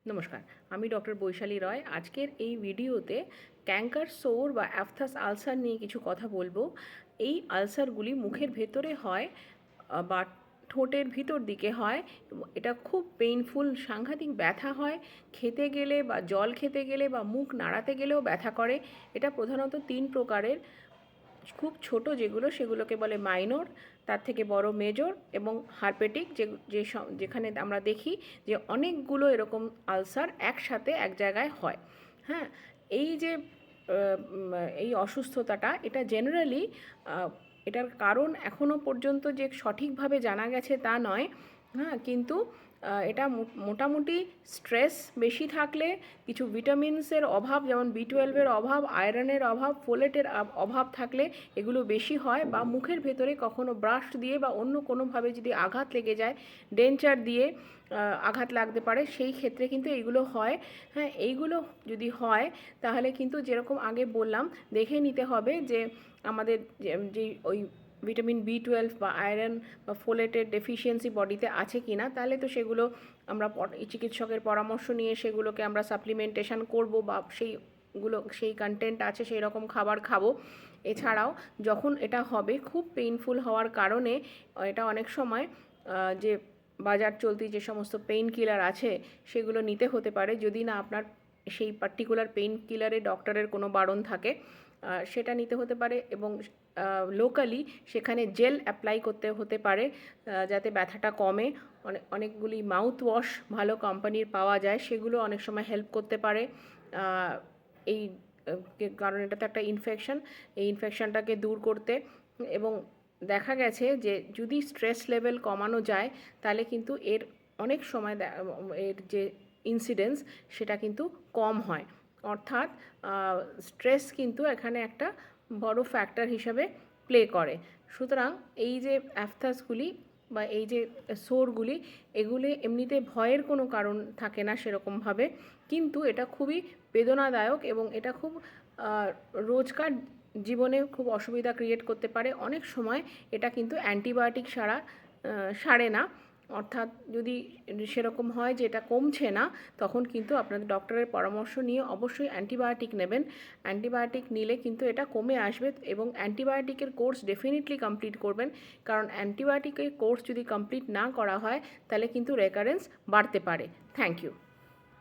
নমস্কার, আমি ডক্টর বৈশালী রয়। আজকের এই ভিডিওতে ক্যাঙ্কার সোর বা অ্যাপথাস আলসার নিয়ে কিছু কথা বলবো। এই আলসারগুলি মুখের ভেতরে হয় বা ঠোঁটের ভিতর দিকে হয়। এটা খুব পেইনফুল, সাংঘাতিক ব্যথা হয়। খেতে গেলে বা জল খেতে গেলে বা মুখ নাড়াতে গেলেও ব্যথা করে। এটা প্রধানত 3 প্রকারের। খুব ছোট যেগুলো সেগুলোকে বলে মাইনর, তার থেকে বড় মেজর এবং হারপেটিক, যেখানে আমরা দেখি যে অনেকগুলো এরকম আলসার একসাথে এক জায়গায় হয়। হ্যাঁ, এই যে এই অসুস্থতাটা, এটা জেনারেলি এটার কারণ এখনও পর্যন্ত যে সঠিকভাবে জানা গেছে তা নয়। হ্যাঁ, কিন্তু এটা মোটামুটি স্ট্রেস বেশি থাকলে, কিছু ভিটামিনসের অভাব যেমন B12-এর অভাব, আয়রনের অভাব, ফোলেটের অভাব থাকলে এগুলো বেশি হয়। বা মুখের ভেতরে কখনো ব্রাশ দিয়ে বা অন্য কোনোভাবে যদি আঘাত লেগে যায়, ডেঞ্চার দিয়ে আঘাত লাগতে পারে, সেই ক্ষেত্রে কিন্তু এইগুলো হয়। হ্যাঁ, এইগুলো যদি হয় তাহলে কিন্তু যেরকম আগে বললাম, দেখে নিতে হবে যে আমাদের যে ওই ভিটামিন B12 বা আয়রন বা ফোলেটের ডেফিসিয়েন্সি বডিতে আছে কি না। তাহলে তো সেগুলো আমরা চিকিৎসকের পরামর্শ নিয়ে সেগুলোকে আমরা সাপ্লিমেন্টেশন করব বা সেই কন্টেন্ট আছে সেই রকম খাবার খাবো। এছাড়াও যখন এটা হবে, খুব পেইনফুল হওয়ার কারণে এটা অনেক সময় যে বাজার চলতি যে সমস্ত পেইন কিলার আছে সেগুলো নিতে হতে পারে, যদি না আপনার সেই পার্টিকুলার পেইন কিলারে ডক্টরের কোনো বারণ থাকে। সেটা নিতে হতে পারে এবং লোকালি সেখানে জেল অ্যাপ্লাই করতে হতে পারে যাতে ব্যথাটা কমে। অনেকগুলি মাউথ ওয়াশ ভালো কোম্পানির পাওয়া যায়, সেগুলো অনেক সময় হেল্প করতে পারে। এই কারণ এটা তো একটা ইনফেকশন, এই ইনফেকশনটাকে দূর করতে। এবং দেখা গেছে যে যদি স্ট্রেস লেভেল কমানো যায় তাহলে কিন্তু এর অনেক সময় এর যে ইনসিডেন্স সেটা কিন্তু কম হয়। অর্থাৎ স্ট্রেস কিন্তু এখানে একটা বড় ফ্যাক্টর হিসাবে প্লে করে। সুতরাং এই যে অ্যাপথাসগুলি বা এই যে সোরগুলি, এগুলি এমনিতে ভয়ের কোনো কারণ থাকে না সেরকমভাবে, কিন্তু এটা খুবই বেদনাদায়ক এবং এটা খুব রোজকার জীবনে খুব অসুবিধা ক্রিয়েট করতে পারে। অনেক সময় এটা কিন্তু অ্যান্টিবায়োটিক ছাড়া সারে না। অর্থাৎ যদি সেরকম হয় যে এটা কমছে না, তখন কিন্তু আপনাদের ডক্টরের পরামর্শ নিয়ে অবশ্যই অ্যান্টিবায়োটিক নেবেন। অ্যান্টিবায়োটিক নিলে কিন্তু এটা কমে আসবে এবং অ্যান্টিবায়োটিকের কোর্স ডেফিনেটলি কমপ্লিট করবেন, কারণ অ্যান্টিবায়োটিকের কোর্স যদি কমপ্লিট না করা হয় তাহলে কিন্তু রেকারেন্স বাড়তে পারে। Thank you.